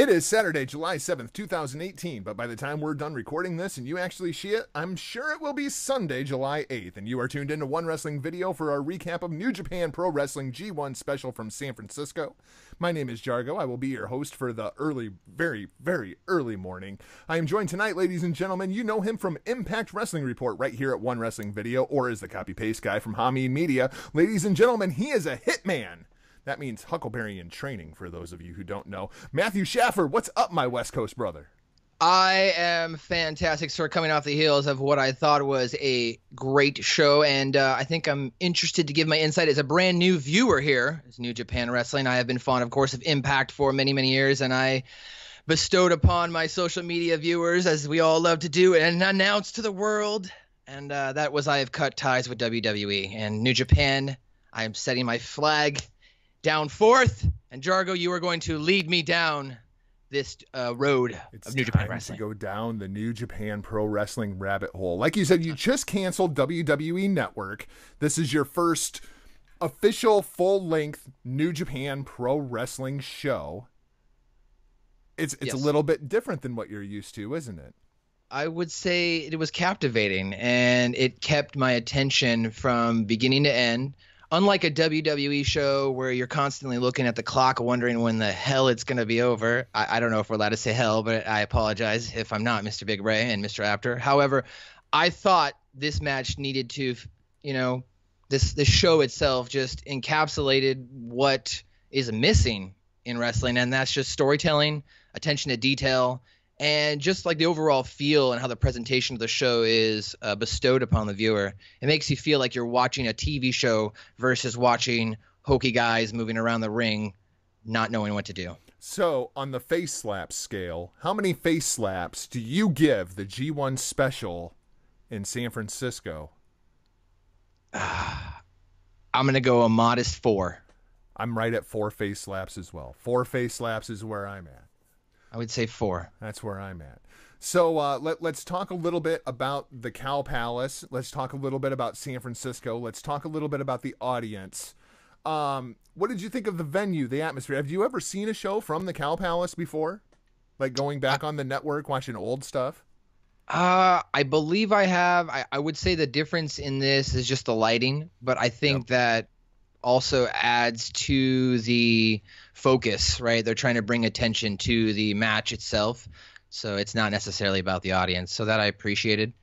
It is Saturday, July 7th, 2018, but by the time we're done recording this and you actually see it, I'm sure it will be Sunday, July 8th, and you are tuned into One Wrestling Video for our recap of New Japan Pro Wrestling G1 special from San Francisco. My name is Jargo. I will be your host for the very early morning. I am joined tonight, ladies and gentlemen. You know him from Impact Wrestling Report right here at One Wrestling Video, or as the copy-paste guy from Hameen Media. Ladies and gentlemen, he is a hitman. That means Huckleberry in training, for those of you who don't know. Mathew Shaffer, what's up, my West Coast brother? I am fantastic, sir, coming off the heels of what I thought was a great show, and I think I'm interested to give my insight as a brand new viewer here. As New Japan Wrestling, I have been fond, of course, of Impact for many years, and I bestowed upon my social media viewers, as we all love to do, and announced to the world, and that was I have cut ties with WWE. And New Japan, I am setting my flag down forth, and Jargo, you are going to lead me down this road of New Japan Wrestling. To go down the New Japan Pro Wrestling rabbit hole. Like you said, you just canceled WWE Network. This is your first official full-length New Japan Pro Wrestling show. It's yes. A little bit different than what you're used to, isn't it? I would say it was captivating, and it kept my attention from beginning to end. Unlike a WWE show where you're constantly looking at the clock wondering when the hell it's going to be over. I don't know if we're allowed to say hell, but I apologize if I'm not, Mr. Big Ray and Mr. Apter. However, I thought this match needed to, this show itself just encapsulated what is missing in wrestling, and that's just storytelling, attention to detail, and just like the overall feel and how the presentation of the show is bestowed upon the viewer. It makes you feel like you're watching a TV show versus watching hokey guys moving around the ring, not knowing what to do. So on the face slap scale, how many face slaps do you give the G1 special in San Francisco? I'm going to go a modest 4. I'm right at 4 face slaps as well. 4 face slaps is where I'm at. I would say 4. That's where I'm at. So let's talk a little bit about the Cow Palace. Let's talk a little bit about San Francisco. Let's talk a little bit about the audience. What did you think of the venue, the atmosphere? Have you ever seen a show from the Cow Palace before? Like going back on the network, watching old stuff? I believe I have. I would say the difference in this is just the lighting, but I think that also adds to the focus, right? They're trying to bring attention to the match itself, so it's not necessarily about the audience. So that I appreciated,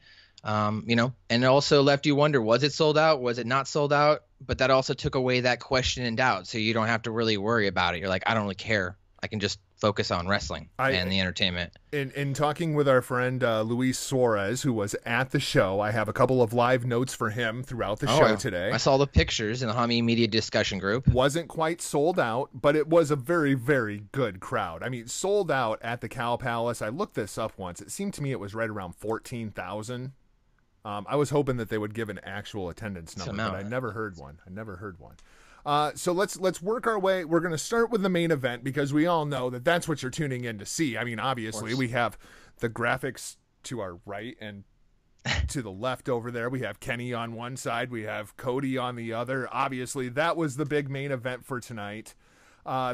and it also left you wonder, was it sold out? Was it not sold out? But that also took away that question and doubt, so you don't have to really worry about it. You're like, I don't really care. I can just focus on wrestling and the entertainment. In talking with our friend Luis Suarez, who was at the show, I have a couple of live notes for him throughout the show today. I saw the pictures in the Hameen Media discussion group. Wasn't quite sold out, but it was a very good crowd. I mean, sold out at the Cow Palace. I looked this up once. It seemed to me it was right around 14,000. I was hoping that they would give an actual attendance number, but I never heard one. So let's work our way. We're going to start with the main event because we all know that that's what you're tuning in to see. I mean, obviously, we have the graphics to our right and to the left over there. We have Kenny on one side. We have Cody on the other. Obviously, that was the big main event for tonight.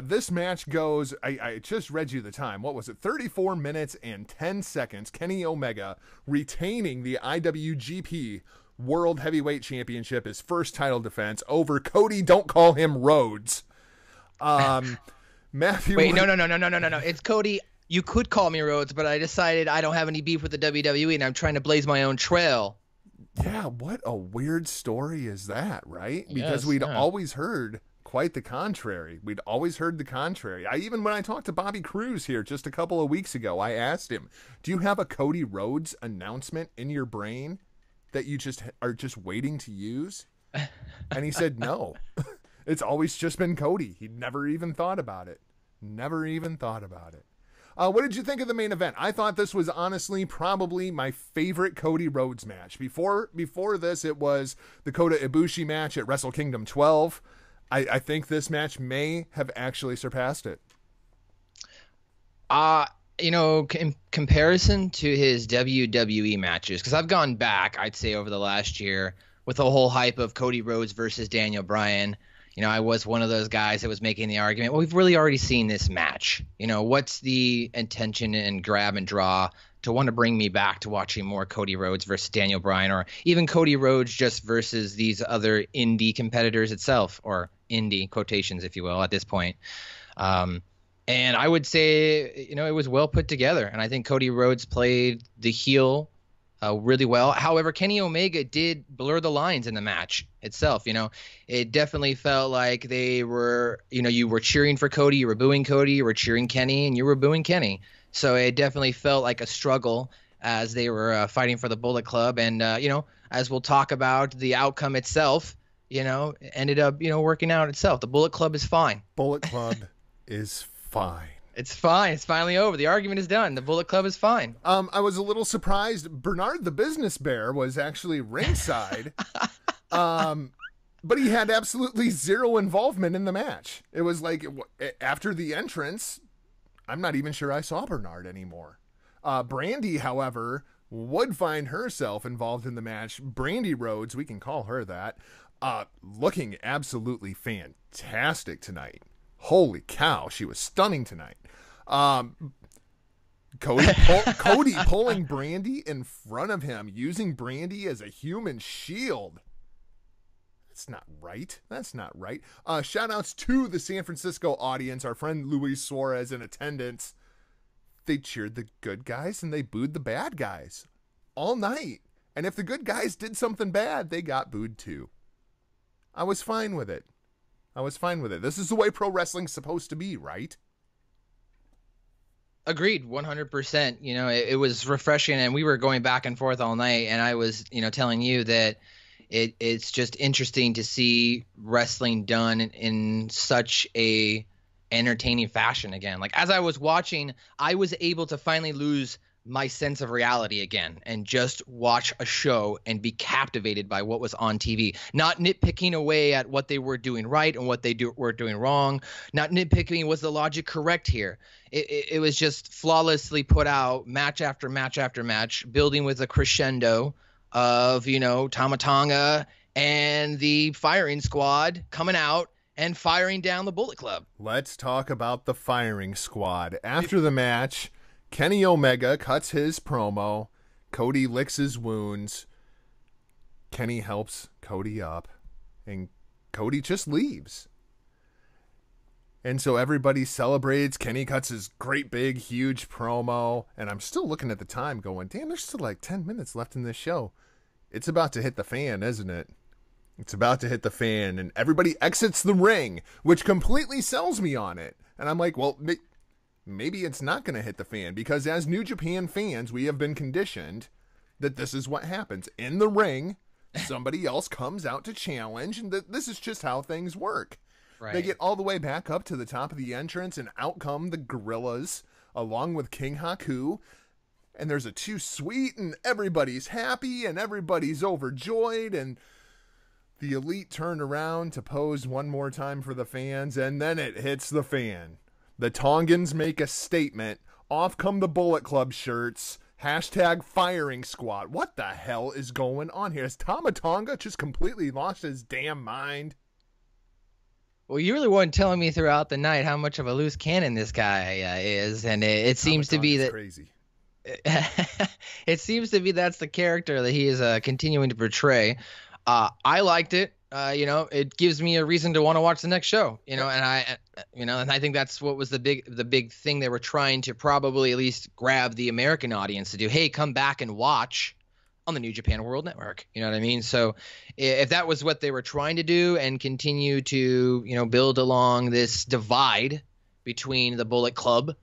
This match goes, I just read you the time. What was it? 34 minutes and 10 seconds. Kenny Omega retaining the IWGP World Heavyweight Championship, his first title defense over Cody. Don't call him Rhodes. Matthew. Wait, no. It's Cody. You could call me Rhodes, but I decided I don't have any beef with the WWE, and I'm trying to blaze my own trail. Yeah, what a weird story is that, right? Because we'd always heard quite the contrary. When I talked to Bobby Cruz here just a couple of weeks ago, I asked him, do you have a Cody Rhodes announcement in your brain that you are just waiting to use? And he said no. It's always just been Cody. He'd never even thought about it. What did you think of the main event? I thought this was honestly probably my favorite Cody Rhodes match. Before this, it was the Kota Ibushi match at Wrestle Kingdom 12. I think this match may have actually surpassed it. In comparison to his WWE matches, because I've gone back, I'd say over the last year with the whole hype of Cody Rhodes versus Daniel Bryan, I was one of those guys that was making the argument, well, we've really already seen this match. What's the intention and grab and draw to want to bring me back to watching more Cody Rhodes versus Daniel Bryan, or even Cody Rhodes just versus these other indie competitors itself, or indie quotations, if you will, at this point. And I would say, it was well put together. And I think Cody Rhodes played the heel really well. However, Kenny Omega did blur the lines in the match itself. It definitely felt like they were, you were cheering for Cody, you were booing Cody, you were cheering Kenny, and you were booing Kenny. So it definitely felt like a struggle as they were fighting for the Bullet Club. And, as we'll talk about, the outcome itself, ended up, working out itself. The Bullet Club is fine. Bullet Club is fine. It's fine. It's finally over. The argument is done. The Bullet Club is fine. I was a little surprised. Bernard the Business Bear was actually ringside. But he had absolutely zero involvement in the match. It was like after the entrance, I'm not even sure I saw Bernard anymore. Brandy, however, would find herself involved in the match. Brandy Rhodes, we can call her that, looking absolutely fantastic tonight. Holy cow, she was stunning tonight. Cody pulling Brandy in front of him, using Brandy as a human shield. That's not right. That's not right. Shout outs to the San Francisco audience, our friend Luis Suarez in attendance. They cheered the good guys and they booed the bad guys all night. And if the good guys did something bad, they got booed too. I was fine with it. This is the way pro wrestling's supposed to be, right? Agreed, 100%. It was refreshing, and we were going back and forth all night, and I was, telling you that it's just interesting to see wrestling done in such a entertaining fashion again. Like, as I was watching, I was able to finally lose my sense of reality again and just watch a show and be captivated by what was on TV, not nitpicking away at what they were doing right and what they were doing wrong, not nitpicking was the logic correct here. It was just flawlessly put out, match after match after match, building with a crescendo of, Tama Tonga and the firing squad coming out and firing down the Bullet Club. Let's talk about the firing squad. After the match, Kenny Omega cuts his promo. Cody licks his wounds. Kenny helps Cody up. And Cody just leaves. And so everybody celebrates. Kenny cuts his great big huge promo. And I'm still looking at the time going, damn, there's still like 10 minutes left in this show. It's about to hit the fan, isn't it? It's about to hit the fan. And everybody exits the ring, which completely sells me on it. And I'm like, well, maybe it's not going to hit the fan, because as New Japan fans, we have been conditioned that this is what happens. In the ring, somebody else comes out to challenge, and this is just how things work. Right. They get all the way back up to the top of the entrance, and out come the Gorillas, along with King Haku, and there's a too sweet, and everybody's happy, and everybody's overjoyed, and the Elite turn around to pose one more time for the fans, and then it hits the fan. The Tongans make a statement. Off come the Bullet Club shirts. Hashtag firing squad. What the hell is going on here? Has Tama Tonga just completely lost his damn mind? Well, you really weren't telling me throughout the night how much of a loose cannon this guy is, and it seems to be that crazy. It seems to be that's the character that he is continuing to portray. I liked it. It gives me a reason to want to watch the next show, and I think that's what was the big thing they were trying to probably at least grab the American audience to do. Hey, come back and watch on the New Japan World Network. You know what I mean? So if that was what they were trying to do and continue to, build along this divide between the Bullet Club,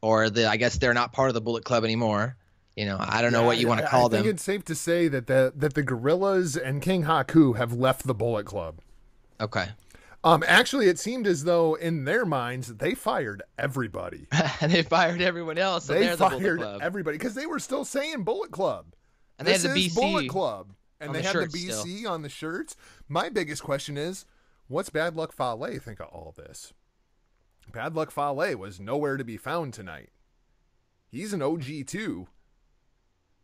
or I guess they're not part of the Bullet Club anymore. I don't know what you want to call them. I think it's safe to say that the Gorillas and King Haku have left the Bullet Club. Okay. Actually, it seemed as though in their minds they fired everybody. They fired everyone else. So they fired everybody because they were still saying Bullet Club. And this they had the BC Bullet Club, and they had the BC still on the shirts. My biggest question is, what's Bad Luck Fale think of all this? Bad Luck Fale was nowhere to be found tonight. He's an OG too.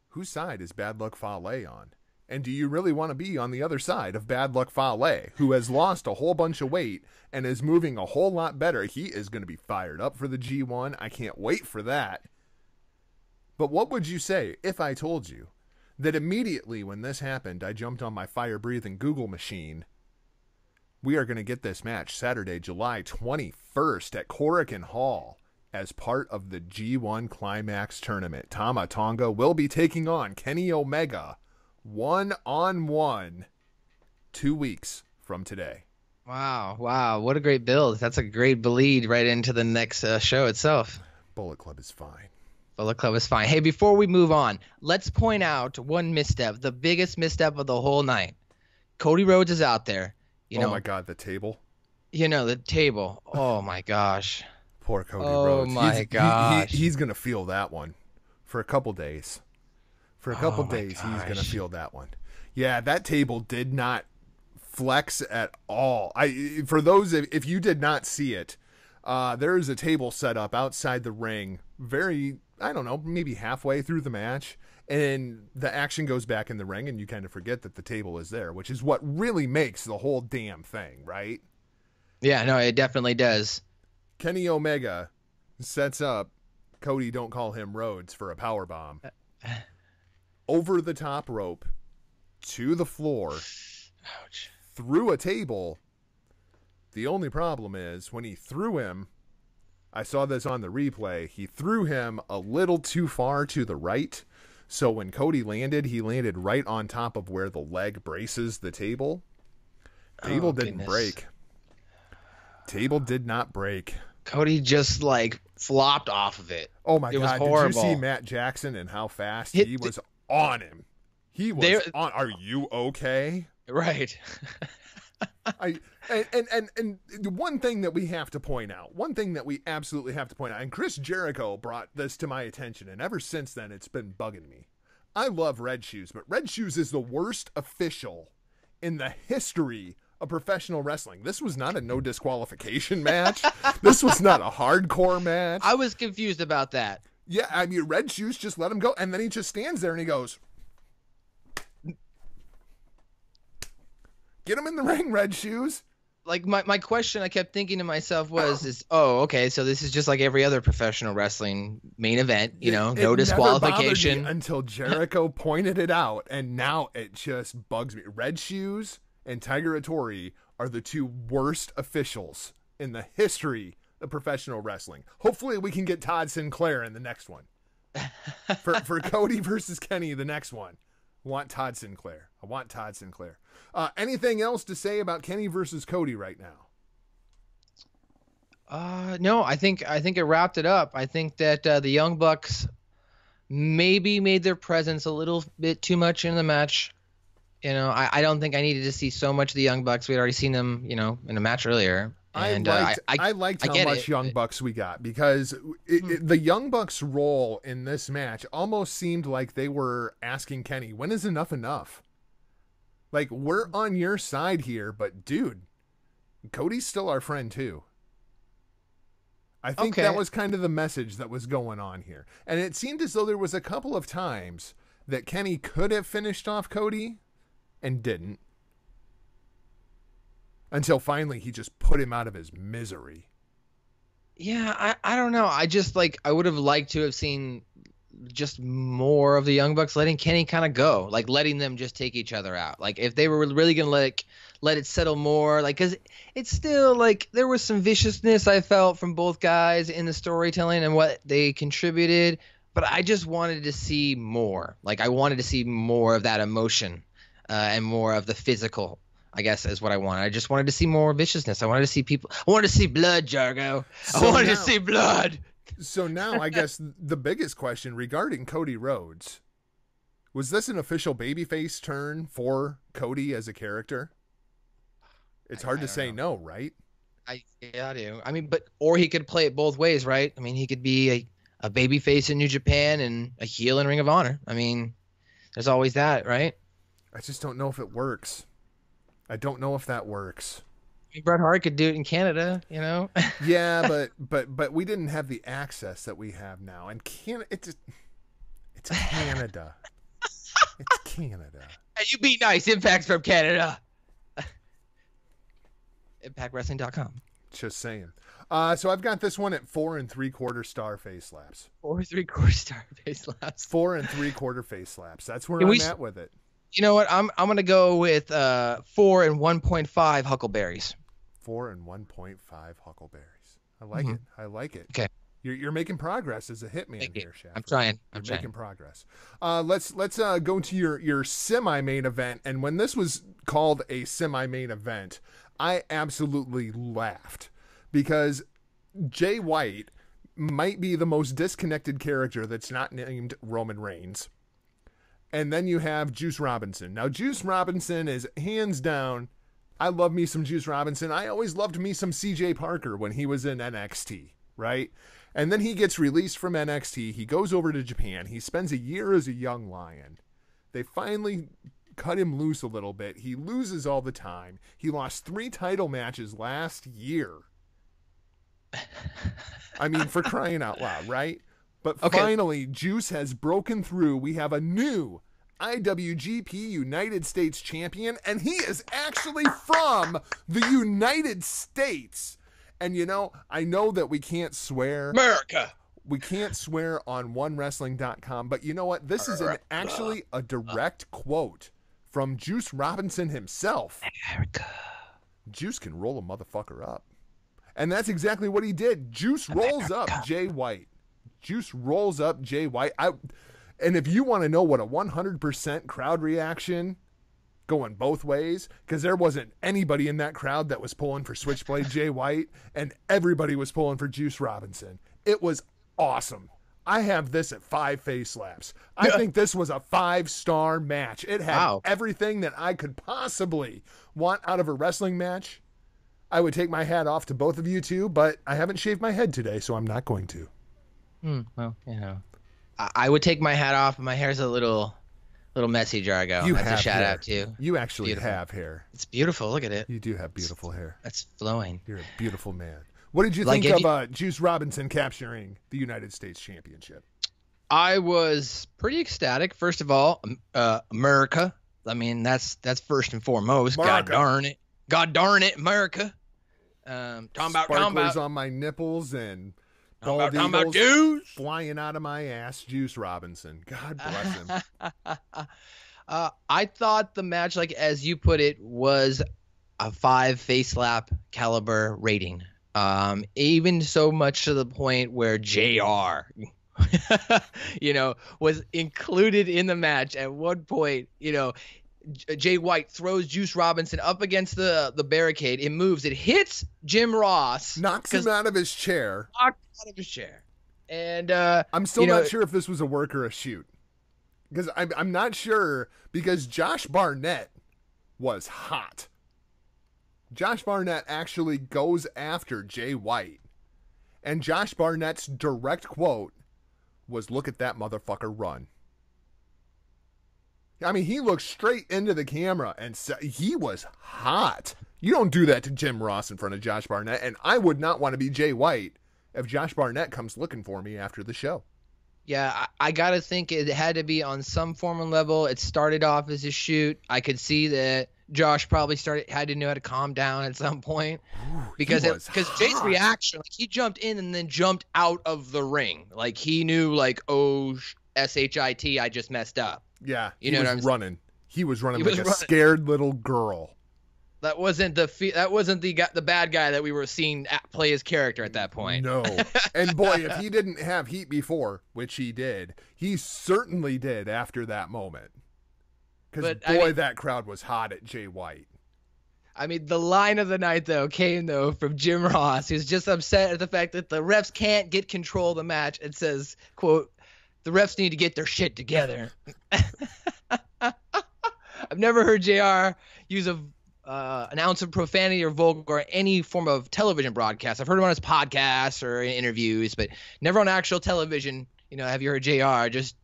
Whose side is Bad Luck Fale on? And do you really want to be on the other side of Bad Luck Fale, who has lost a whole bunch of weight and is moving a whole lot better? He is going to be fired up for the G1. I can't wait for that. But what would you say if I told you that immediately when this happened, I jumped on my fire-breathing Google machine? We are going to get this match Saturday, July 21st at Korakuen Hall as part of the G1 Climax Tournament. Tama Tonga will be taking on Kenny Omega one-on-one 2 weeks from today. Wow. What a great build. That's a great bleed right into the next show itself. Bullet Club is fine. Bullet Club is fine. Hey, before we move on, let's point out one misstep, the biggest misstep of the whole night. Cody Rhodes is out there. Oh my God, the table. The table. Oh my gosh. Poor Cody Rhodes. Oh my gosh. He's going to feel that one for a couple days. For a couple days, he's going to feel that one. Yeah, that table did not flex at all. For those, if you did not see it, there is a table set up outside the ring, very, I don't know, maybe halfway through the match, and the action goes back in the ring, and you kind of forget that the table is there, which is what really makes the whole damn thing, right? Yeah, no, it definitely does. Kenny Omega sets up Cody, don't call him Rhodes, for a powerbomb. Over the top rope, to the floor, Ouch. Through a table. The only problem is when he threw him, I saw this on the replay, he threw him a little too far to the right. So when Cody landed, he landed right on top of where the leg braces the table. Table didn't break. Table did not break. Cody just flopped off of it. Oh my God. Was horrible. Did you see Matt Jackson and how fast he was on him? He was on. Are you okay? Right. And one thing that we have to point out, one thing that we absolutely have to point out, and Chris Jericho brought this to my attention, and ever since then it's been bugging me. I love Red Shoes, but Red Shoes is the worst official in the history of professional wrestling. This was not a no disqualification match. This was not a hardcore match. I was confused about that. Yeah, I mean, Red Shoes just let him go, and then he just stands there and he goes, get him in the ring, Red Shoes. My question I kept thinking to myself was, okay, so this is just like every other professional wrestling main event, no disqualification. Never bothered me until Jericho pointed it out, and now it just bugs me. Red Shoes and Tiger Hattori are the two worst officials in the history of professional wrestling. Hopefully we can get Todd Sinclair in the next one. For Cody versus Kenny, the next one. I want Todd Sinclair. Anything else to say about Kenny versus Cody right now? No, I think it wrapped it up. I think that the Young Bucks maybe made their presence a little bit too much in the match. I don't think I needed to see so much of the Young Bucks. We had already seen them, in a match earlier. And I liked how much Young Bucks we got, because the Young Bucks' role in this match almost seemed like they were asking Kenny, when is enough enough? Like, we're on your side here, but dude, Cody's still our friend too. I think that was kind of the message that was going on here. And it seemed as though there was a couple of times that Kenny could have finished off Cody and didn't. Until finally he just put him out of his misery. Yeah, I don't know. I just I would have liked to have seen just more of the Young Bucks letting Kenny kind of go, letting them just take each other out. If they were really going to let it settle more, because it's still there was some viciousness I felt from both guys in the storytelling and what they contributed, but I just wanted to see more. I wanted to see more of that emotion and more of the physical, I guess, is what I wanted. I just wanted to see more viciousness. I wanted to see people. I wanted to see blood, Jargo. I wanted to see blood. So now I guess the biggest question regarding Cody Rhodes, was this an official babyface turn for Cody as a character? It's hard to say no, right? I do. I mean, or he could play it both ways, right? I mean, he could be a babyface in New Japan and a heel in Ring of Honor. I mean, there's always that, right? I just don't know if it works. I don't know if that works. Bret Hart could do it in Canada, Yeah, but we didn't have the access that we have now, and it's Canada. It's Canada. You be nice. Impact's from Canada. ImpactWrestling.com. Just saying. So I've got this one at 4 3/4 star face slaps. 4 3/4 star face slaps. 4 3/4 face slaps. That's where I'm at with it. You know what? I'm gonna go with 4 1.5 huckleberries. 4 1.5 huckleberries. I like it. I like it. Okay. You're making progress as a hitman here, Shaffer. I'm trying. I'm making progress. Let's go to your semi-main event. And when this was called a semi-main event, I absolutely laughed because Jay White might be the most disconnected character that's not named Roman Reigns. And then you have Juice Robinson. Now, Juice Robinson is hands down. I love me some Juice Robinson. I always loved me some CJ Parker when he was in NXT, right? And then he gets released from NXT. He goes over to Japan. He spends a year as a young lion. They finally cut him loose a little bit. He loses all the time. He lost 3 title matches last year. I mean, for crying out loud, right? But finally, Juice has broken through. We have a new IWGP United States champion, and he is actually from the United States. And, you know, I know that we can't swear. America. We can't swear on OneWrestling.com, but you know what? This is actually a direct quote from Juice Robinson himself. America. Juice can roll a motherfucker up. And that's exactly what he did. Juice rolls up Jay White. Juice rolls up Jay White. And if you want to know what a 100% crowd reaction going both ways, because there wasn't anybody in that crowd that was pulling for Switchblade Jay White, and everybody was pulling for Juice Robinson. It was awesome. I have this at 5 face slaps. I think this was a 5-star match. It had everything that I could possibly want out of a wrestling match. I would take my hat off to both of you two, but I haven't shaved my head today, so I'm not going to. Well, you know, I would take my hat off, but my hair's a little messy, Jargo. That's a shout out to you. Actually have hair. It's beautiful. Look at it. You do have beautiful hair. That's flowing. You're a beautiful man. What did you think of Juice Robinson capturing the United States Championship? I was pretty ecstatic. First of all, America. I mean, that's first and foremost. America. God darn it, America. Sparklers on my nipples and bald eagles flying out of my ass. Juice Robinson. God bless him. I thought the match, like as you put it, was a 5 face slap caliber rating. Even so much to the point where JR, you know, was included in the match at one point. You know, Jay White throws Juice Robinson up against the barricade. It moves. It hits Jim Ross. Knocks him out of his chair. And I'm still not sure if this was a work or a shoot. Because I'm not sure, because Josh Barnett was hot. Josh Barnett actually goes after Jay White. And Josh Barnett's direct quote was, "Look at that motherfucker run." I mean, he looked straight into the camera and said he was hot. You don't do that to Jim Ross in front of Josh Barnett, and I would not want to be Jay White if Josh Barnett comes looking for me after the show. Yeah, I got to think it had to be on some form and level. It started off as a shoot. I could see that Josh probably had to know how to calm down at some point. Because Jay's reaction, like he jumped in and then jumped out of the ring. Like he knew, like, oh, S-H-I-T, I just messed up. Yeah, he was running. He was running like a scared little girl. That wasn't the bad guy that we were seeing play his character at that point. No. And boy, if he didn't have heat before, which he did, he certainly did after that moment. Because that crowd was hot at Jay White. I mean, the line of the night, though, came, from Jim Ross, who's just upset at the fact that the refs can't get control of the match. It says, quote, "The refs need to get their shit together." I've never heard JR use an ounce of profanity or vulgar or any form of television broadcast. I've heard him on his podcasts or in interviews, but never on actual television. You know, have you heard JR just,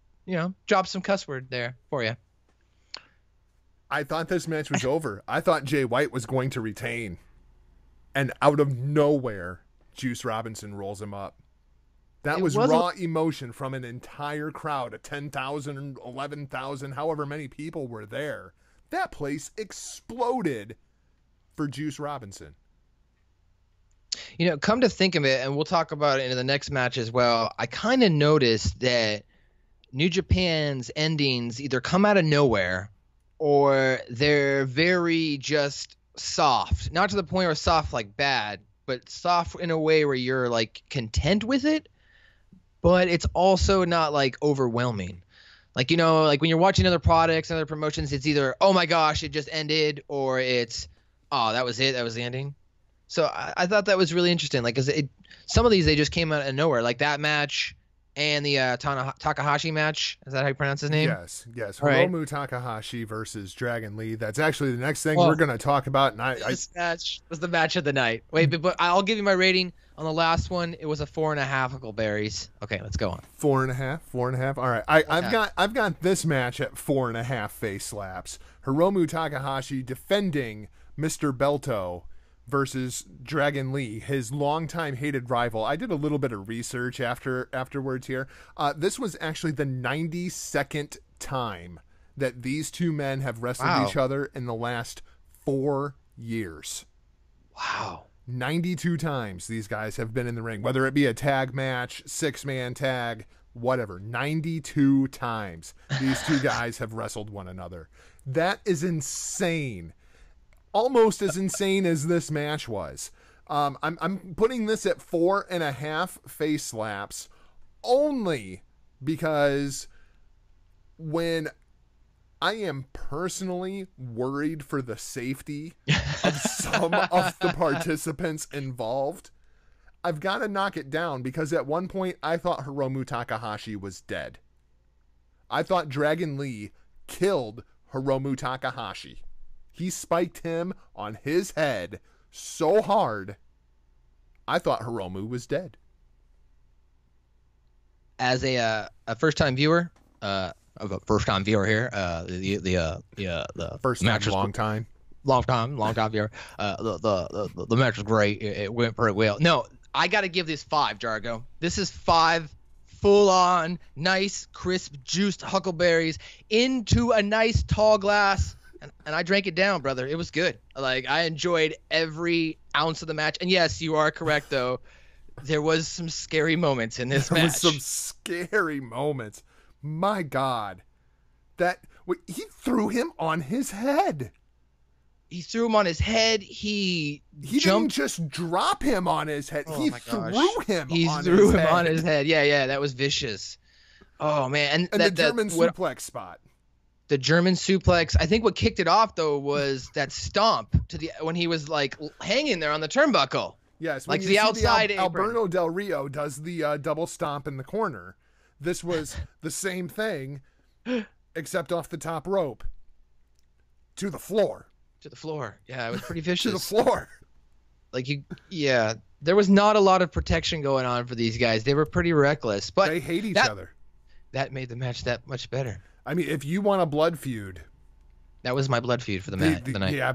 drop some cuss word there for you? I thought this match was over. I thought Jay White was going to retain. And out of nowhere, Juice Robinson rolls him up. That was raw emotion from an entire crowd of 10,000, 11,000, however many people were there. That place exploded for Juice Robinson. You know, come to think of it, and we'll talk about it in the next match as well, I kind of noticed that New Japan's endings either come out of nowhere or they're very just soft. Not to the point where soft like bad, but soft in a way where you're like content with it, but it's also not like overwhelming. Like, you know, like when you're watching other products, other promotions, it's either, oh my gosh, it just ended, or it's, oh, that was it. That was the ending. So I thought that was really interesting. Like, cause some of these, they just came out of nowhere, like that match and the Takahashi match. Is that how you pronounce his name? Yes. Right. Hiromu Takahashi versus Dragon Lee. That's actually the next thing we're going to talk about. And This match was the match of the night. Wait, but I'll give you my rating on the last one. It was a 4.5 Huckleberries. Okay, let's go on. 4.5. All right. I've got this match at 4.5 face slaps. Hiromu Takahashi defending Mr. Belto versus Dragon Lee, his longtime hated rival. I did a little bit of research afterwards here. This was actually the 92nd time that these two men have wrestled each other in the last 4 years. Wow. 92 times these guys have been in the ring, whether it be a tag match, 6-man tag, whatever. 92 times these two guys have wrestled one another. That is insane. Almost as insane as this match was. I'm putting this at 4.5 face slaps only because when I am personally worried for the safety of some of the participants involved, I've got to knock it down, because at one point I thought Hiromu Takahashi was dead. I thought Dragon Lee killed Hiromu Takahashi. He spiked him on his head so hard, I thought Hiromu was dead. As a first-time viewer, here, the First match time, was long time. long time viewer. The match was great. It went pretty well. No, I got to give this 5, Jargo. This is 5 full-on, nice, crisp, juiced huckleberries into a nice tall glass. And I drank it down, brother. It was good. Like, I enjoyed every ounce of the match. And yes, you are correct, though. There was some scary moments in this match. There was some scary moments. My God. He threw him on his head. He threw him on his head. He jumped. Didn't just drop him on his head. Oh, he my threw gosh. him He on threw his him head. on his head. Yeah, that was vicious. Oh, man. And the German suplex spot. The German suplex. I think what kicked it off, though, was that stomp when he was like hanging there on the turnbuckle. Yes, like the outside apron. Alberto Del Rio does the double stomp in the corner. This was the same thing, except off the top rope to the floor. To the floor. Yeah, it was pretty vicious. To the floor. There was not a lot of protection going on for these guys. They were pretty reckless, but they hate each other. That made the match that much better. I mean, if you want a blood feud, that was my blood feud for the night. Yeah,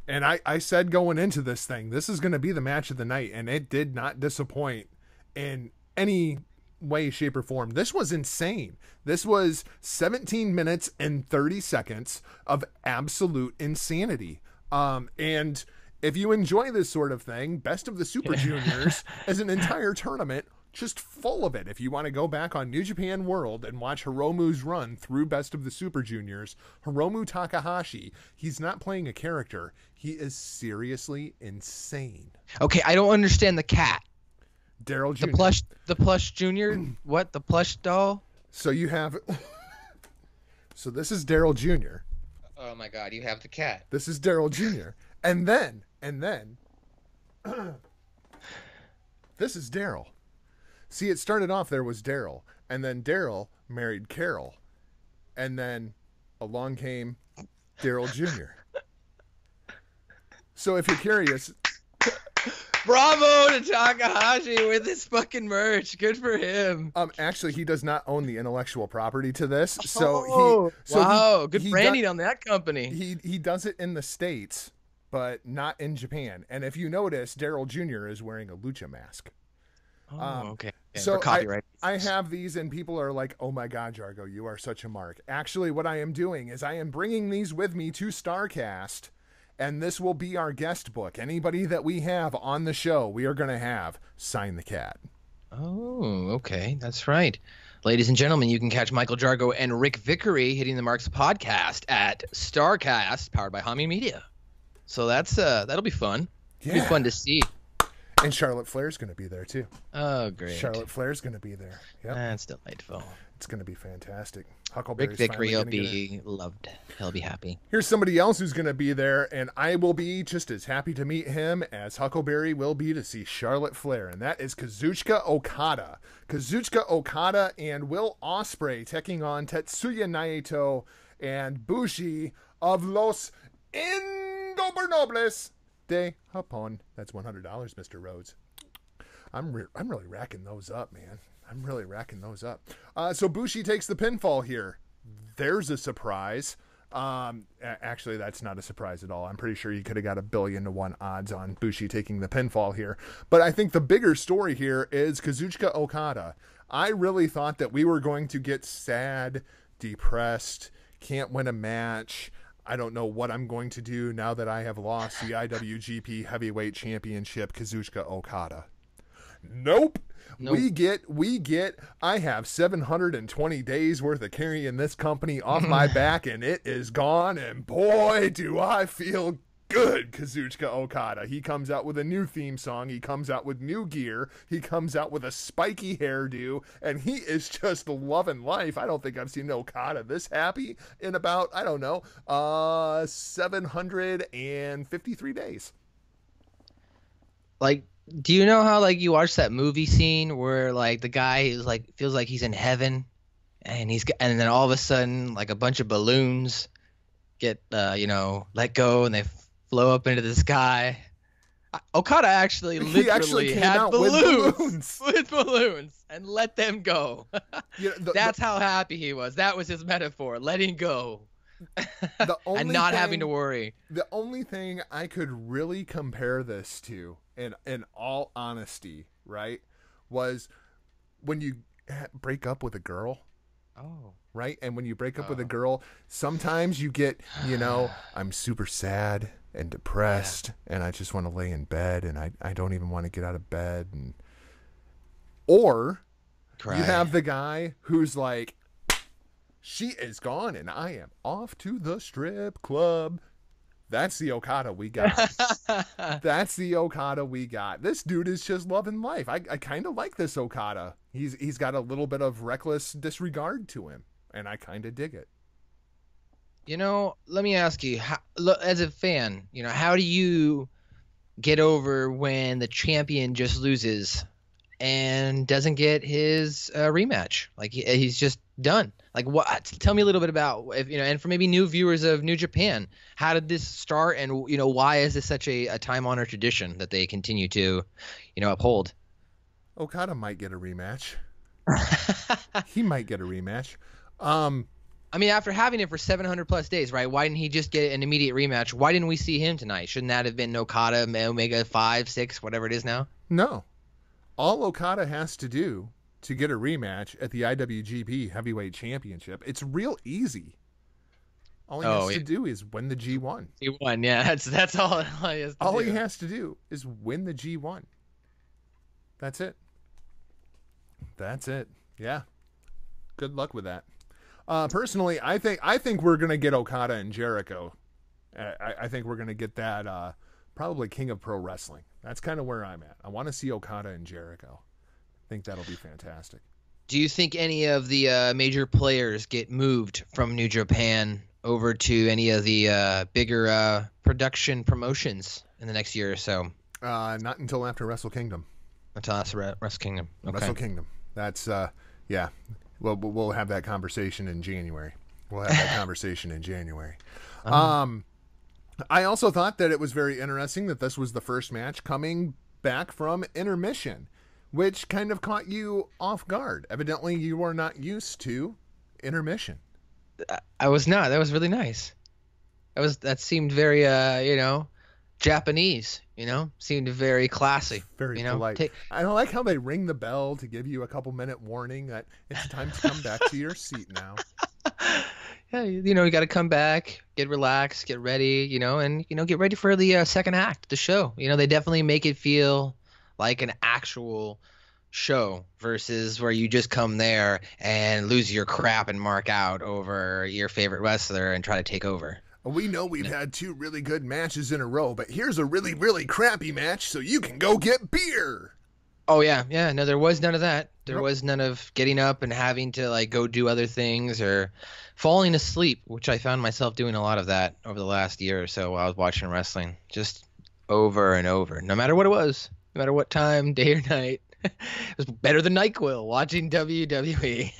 and I said going into this thing, this is going to be the match of the night, and it did not disappoint in any way, shape, or form. This was insane. This was 17 minutes and 30 seconds of absolute insanity. And if you enjoy this sort of thing, Best of the Super Juniors is an entire tournament just full of it. If you want to go back on New Japan World and watch Hiromu's run through Best of the Super Juniors, Hiromu Takahashi, he's not playing a character. He is seriously insane. Okay, I don't understand the cat. Daryl Jr. The plush junior? What? The plush doll? So you have... So this is Daryl Jr. Oh my God, you have the cat. This is Daryl Jr. And then... this is Daryl. See, it started off there was Daryl, and then Daryl married Carol, and then along came Daryl Jr. So if you're curious... Bravo to Takahashi with his fucking merch. Good for him. Actually, he does not own the intellectual property to this. So good branding on that company. He does it in the States, but not in Japan. And if you notice, Daryl Jr. is wearing a lucha mask. Okay. Yeah, So for copyright I reasons. have these, and people are like, "Oh my God, Jargo, you are such a mark." Actually, what I am doing is I am bringing these with me to Starcast, and this will be our guest book. Anybody that we have on the show, we are going to have sign the cat. Oh, okay. That's right. Ladies and gentlemen, you can catch Michael Jargo and Rick Vickery hitting the marks podcast at Starcast, powered by Humming Media. So that'll be fun. It'll be fun to see. And Charlotte Flair's going to be there too. Oh, great. Charlotte Flair's going to be there. Yep. That's delightful. It's going to be fantastic. Rick Huckleberry's Vickery will finally be loved. He'll be happy. Here's somebody else who's going to be there, and I will be just as happy to meet him as Huckleberry will be to see Charlotte Flair, and that is Kazuchika Okada. Kazuchika Okada and Will Ospreay taking on Tetsuya Naito and Bushi of Los Ingobernables de Japón. That's $100, Mr. Rhodes. I'm really racking those up, man. I'm really racking those up. So Bushi takes the pinfall here. There's a surprise. Actually, that's not a surprise at all. I'm pretty sure you could have got 1,000,000,000 odds on Bushi taking the pinfall here. But I think the bigger story here is Kazuchika Okada. I really thought that we were going to get sad, depressed, can't win a match. I don't know what I'm going to do now that I have lost the IWGP Heavyweight Championship, Kazuchika Okada. Nope. We get, I have 720 days worth of carrying this company off my back, and it is gone, and boy, do I feel good, Kazuchika Okada. He comes out with a new theme song, he comes out with new gear, he comes out with a spiky hairdo, and he is just loving life. I don't think I've seen Okada this happy in about, 753 days. Like, do you know how like you watch that movie scene where like the guy is like feels like he's in heaven, and and then all of a sudden like a bunch of balloons get let go and they flow up into the sky. Okada actually literally had balloons with balloons and let them go. That's how happy he was. That was his metaphor, letting go. And not having to worry. The only thing I could really compare this to, in all honesty, right, was when you break up with a girl. Oh. Right? And when you break up with a girl, sometimes you get, I'm super sad and depressed, and I just want to lay in bed, and I don't even want to get out of bed. Or Cry. You have the guy who's like, she is gone, and I am off to the strip club. That's the Okada we got. That's the Okada we got. This dude is just loving life. I kind of like this Okada. He's got a little bit of reckless disregard to him, and I kind of dig it. Let me ask you, as a fan, how do you get over when the champion just loses and doesn't get his rematch? Like he's just done. Like what? Tell me a little bit about and for maybe new viewers of New Japan, how did this start, and why is this such a time-honored tradition that they continue to, uphold? Okada might get a rematch. He might get a rematch. I mean, after having it for 700 plus days, right? Why didn't he just get an immediate rematch? Why didn't we see him tonight? Shouldn't that have been Okada, Omega 5, 6, whatever it is now? No. All Okada has to do to get a rematch at the IWGP Heavyweight Championship, it's real easy. All he has to do is win the G1. G1, yeah, that's all he has to do. All he has to do is win the G1. That's it. That's it. Yeah. Good luck with that. Personally, I think we're gonna get Okada and Jericho. I think we're gonna get that probably King of Pro Wrestling. That's kind of where I'm at. I want to see Okada and Jericho. I think that'll be fantastic. Do you think any of the major players get moved from New Japan over to any of the bigger production promotions in the next year or so? Not until after Wrestle Kingdom. Until after Wrestle Kingdom. Okay. Wrestle Kingdom. That's yeah. We'll have that conversation in January. I also thought that it was very interesting that this was the first match coming back from intermission, which kind of caught you off guard. Evidently, you are not used to intermission. I was not. That was really nice. That seemed very, Japanese, seemed very classy. Very polite. I don't like how they ring the bell to give you a couple-minute warning that it's time to come back to your seat now. Yeah, you got to come back, get relaxed, get ready, and get ready for the second act, the show. They definitely make it feel like an actual show versus where you just come there and lose your crap and mark out over your favorite wrestler and try to take over. We know we've had 2 really good matches in a row, but here's a really, really crappy match so you can go get beer. Oh, yeah. Yeah. No, there was none of that. There was none of getting up and having to go do other things or falling asleep, which I found myself doing a lot of that over the last year or so while I was watching wrestling, just over and over, no matter what it was, no matter what time, day or night. It was better than NyQuil watching WWE.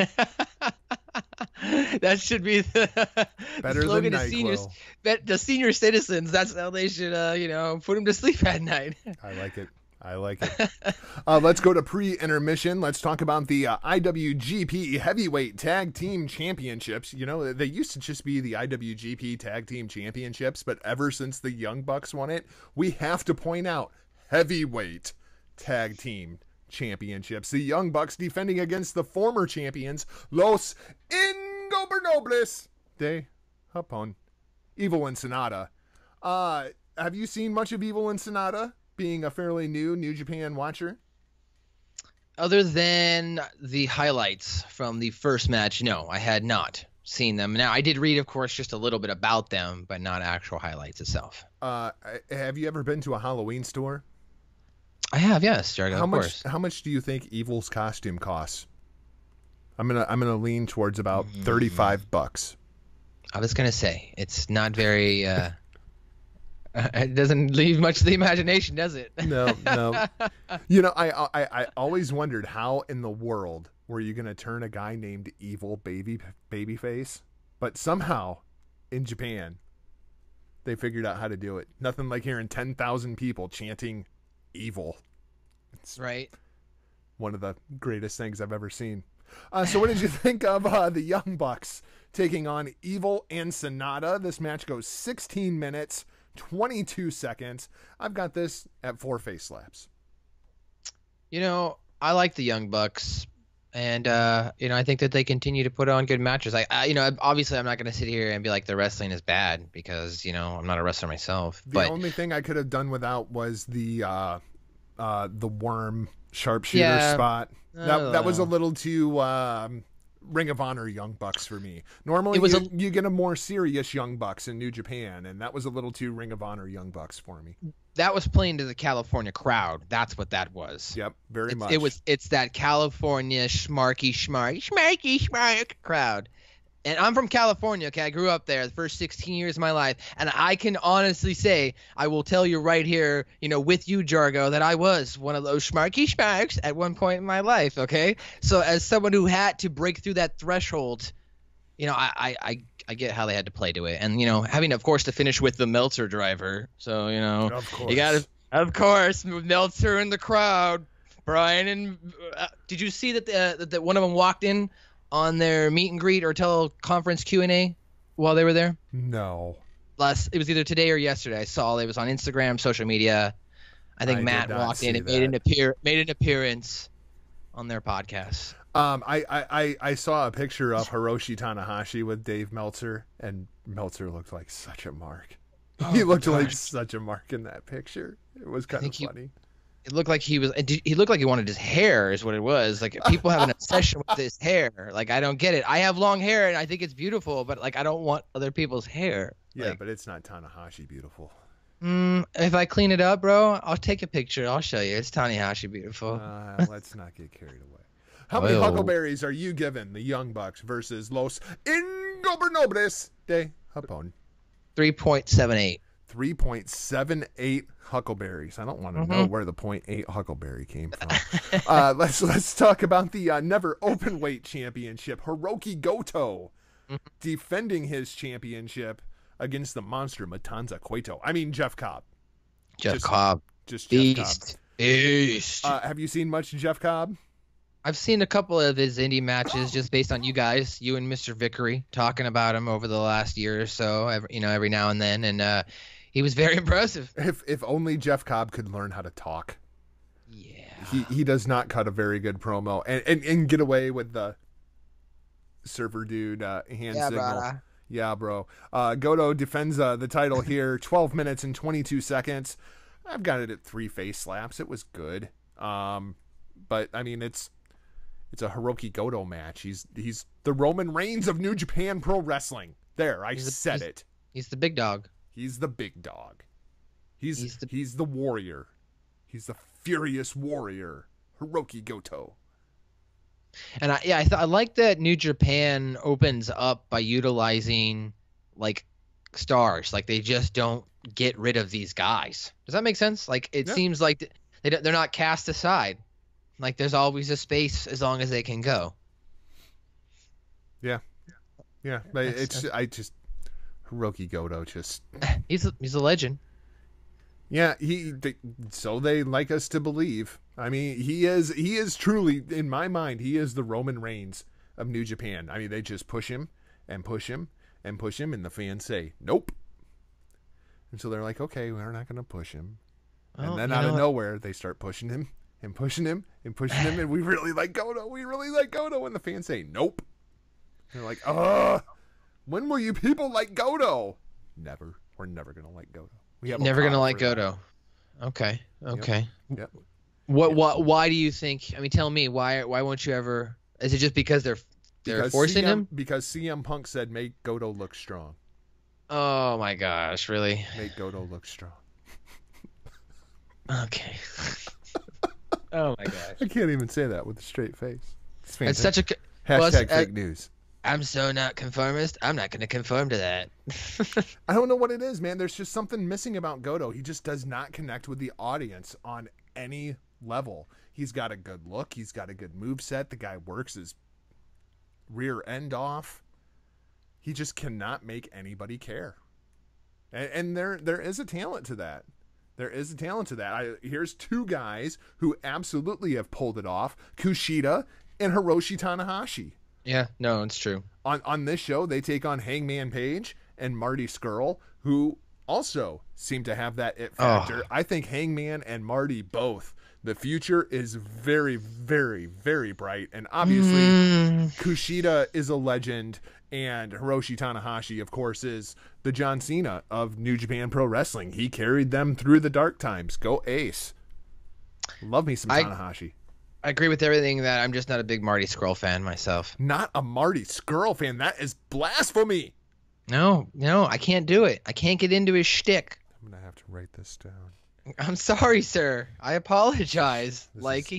That should be the slogan to seniors. The senior citizens, that's how they should, put them to sleep at night. I like it. Let's go to pre-intermission. Let's talk about the IWGP Heavyweight Tag Team Championships. They used to just be the IWGP Tag Team Championships, but ever since the Young Bucks won it, we have to point out Heavyweight Tag Team Championships. The Young Bucks defending against the former champions, Los Ingobernables de Japón, Evil and Sonata. Have you seen much of Evil and Sonata, being a fairly New Japan watcher? Other than the highlights from the first match, no, I had not seen them. Now, I did read, of course, just a little bit about them, but not actual highlights itself. Have you ever been to a Halloween store? I have, yes, Jargo. How much do you think Evil's costume costs? I'm gonna lean towards about $35. I was gonna say it's not very. It doesn't leave much to the imagination, does it? No. I always wondered how in the world were you gonna turn a guy named Evil babyface, but somehow in Japan they figured out how to do it. Nothing like hearing 10,000 people chanting Evil. It's right. One of the greatest things I've ever seen. So what did you think of the Young Bucks taking on Evil and Sonata? This match goes 16 minutes, 22 seconds. I've got this at 4 face slaps. I like the Young Bucks, and I think that they continue to put on good matches. Obviously I'm not going to sit here and be like the wrestling is bad because I'm not a wrestler myself. The only thing I could have done without was the worm sharpshooter spot. That was a little too Ring of Honor Young Bucks for me. Normally you get a more serious Young Bucks in New Japan, and that was a little too Ring of Honor Young Bucks for me. That was playing to the California crowd. That's what that was. Yep, very much. It's that California schmarky crowd. And I'm from California, okay? I grew up there the first 16 years of my life. And I can honestly say, I will tell you right here, with you, Jargo, that I was one of those schmarks at one point in my life, okay? So as someone who had to break through that threshold, I get how they had to play to it. And, having, of course, to finish with the Meltzer driver. So, of course. You got to, of course, Meltzer in the crowd. Brian and did you see that one of them walked in on their meet and greet or teleconference Q&A while they were there? No. It was either today or yesterday. I saw it was on Instagram, social media. I think Matt walked in and made an appearance on their podcast. I saw a picture of Hiroshi Tanahashi with Dave Meltzer, and Meltzer looked like such a mark. He looked like such a mark in that picture. It was kind of funny. It looked like he looked like he wanted his hair is what it was. Like people have an obsession with his hair. Like I don't get it. I have long hair and I think it's beautiful, but I don't want other people's hair. Yeah, but it's not Tanahashi beautiful. If I clean it up, bro, I'll take a picture. I'll show you. It's Tanahashi beautiful. Let's not get carried away. How many huckleberries are you giving the Young Bucks versus Los Ingobernables de Japón? 3.78. 3.78 huckleberries. I don't want to know where the 0.8 huckleberry came from. Let's talk about the never open weight championship. Hiroki Goto defending his championship against the monster Matanza Cueto. I mean Jeff Cobb. Jeff Cobb. Beast. Have you seen much Jeff Cobb? I've seen a couple of his indie matches just based on you guys, you and Mr. Vickery, talking about him over the last year or so, every now and then. And He was very impressive. If only Jeff Cobb could learn how to talk. Yeah. He does not cut a very good promo and get away with the server dude hand signal. Brother. Yeah, bro. Godo defends the title here, 12 minutes and 22 seconds. I've got it at 3 face slaps. It was good. But I mean, it's a Hiroki Godo match. He's the Roman Reigns of New Japan Pro Wrestling. There, I said it. He's the big dog. He's the big dog. He's the warrior. He's the furious warrior, Hiroki Goto. And I like that New Japan opens up by utilizing like stars. Like they just don't get rid of these guys. Does that make sense? Like it seems like they're not cast aside. Like there's always a space as long as they can go. Yeah. But Hiroki Goto just he's a legend. Yeah, so they like us to believe. I mean, he is truly, in my mind, he is the Roman Reigns of New Japan. I mean, they just push him and push him and push him, and the fans say, nope. And so they're like, okay, we're not going to push him. And then out of nowhere, they start pushing him and pushing him and pushing him, and we really like Godo. We really like Godo. And the fans say, nope. They're like, when will you people like Godo? Never. We're never going to like Godo. Never gonna like Godo. Okay. Yep. Why do you think? I mean, tell me why won't you ever? Is it just because they're forcing him? Because CM Punk said make Godo look strong. Oh my gosh, really? Make Godo look strong. Okay. Oh my gosh. I can't even say that with a straight face. It's such a hashtag fake news. I'm so not conformist. I'm not going to conform to that. I don't know what it is, man. There's just something missing about Godo. He just does not connect with the audience on any level. He's got a good look. He's got a good moveset. The guy works his rear end off. He just cannot make anybody care. And there is a talent to that. There is a talent to that. Here's 2 guys who absolutely have pulled it off. Kushida and Hiroshi Tanahashi. Yeah, no, it's true. On this show, they take on Hangman Page and Marty Scurll, who also seem to have that it factor. I think Hangman and Marty both. The future is very, very, very bright. And obviously, Kushida is a legend, and Hiroshi Tanahashi, of course, is the John Cena of New Japan Pro Wrestling. He carried them through the dark times. Go Ace. Love me some Tanahashi. I agree with everything that I'm just not a big Marty Scurll fan myself. Not a Marty Scurll fan. That is blasphemy. No, I can't do it. I can't get into his shtick. I'm going to have to write this down. I'm sorry, sir. I apologize. Look,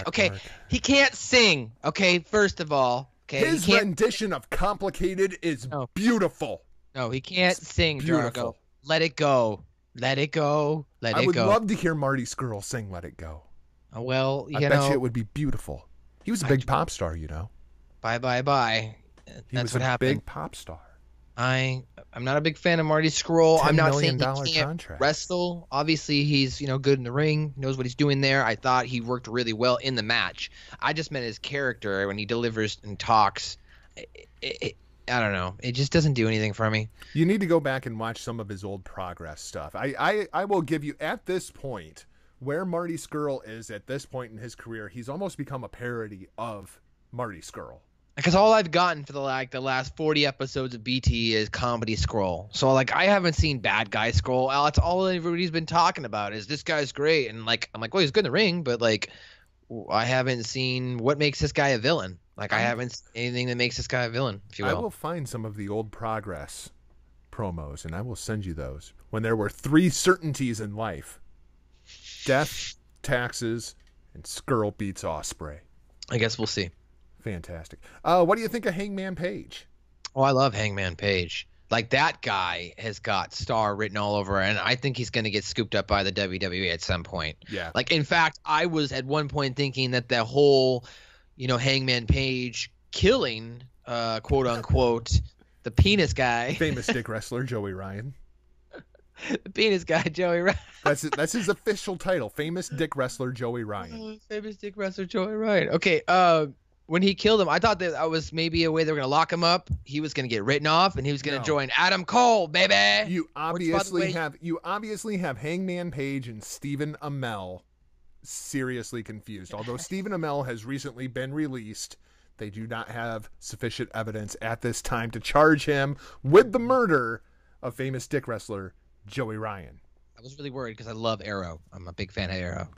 okay. Mark. He can't sing, okay, first of all. Okay, his rendition of Complicated is beautiful. No, he can't sing, Jargo. Let it go. Let it go. Let it go. I would love to hear Marty Scurll sing Let It Go. Well, I bet you it would be beautiful. He was a big pop star, you know. Bye. That's what happened. Big pop star. I'm not a big fan of Marty Scurll. I'm not saying he can't contract. wrestle. Obviously, he's good in the ring. He knows what he's doing there. I thought he worked really well in the match. I just meant his character when he delivers and talks. I don't know. It just doesn't do anything for me. You need to go back and watch some of his old Progress stuff. I will give you, at this point, where Marty Scurll is at this point in his career, he's almost become a parody of Marty Scurll. Because all I've gotten for the last 40 episodes of BT is comedy Scurll. So I haven't seen bad guy Scurll. That's all everybody's been talking about is this guy's great. And I'm like, well, he's good in the ring, but I haven't seen what makes this guy a villain. I haven't seen anything that makes this guy a villain, if you will. I will find some of the old Progress promos and I will send you those. When there were 3 certainties in life: death, taxes, and Scurll beats Ospreay. I guess we'll see. Fantastic. What do you think of Hangman Page? Oh, I love Hangman Page. That guy has got star written all over, and I think he's going to get scooped up by the WWE at some point. Yeah. In fact, I was at one point thinking that the whole, Hangman Page killing, quote unquote, the penis guy. Famous dick wrestler, Joey Ryan. The penis guy, Joey Ryan. That's his official title. Famous dick wrestler, Joey Ryan. Famous dick wrestler, Joey Ryan. Okay. when he killed him, I thought that was maybe a way they were going to lock him up. He was going to get written off, and he was going to join Adam Cole, baby. You obviously have Hangman Page and Stephen Amell seriously confused. Although Stephen Amell has recently been released, they do not have sufficient evidence at this time to charge him with the murder of famous dick wrestler Joey Ryan. I was really worried because I love Arrow. I'm a big fan of Arrow.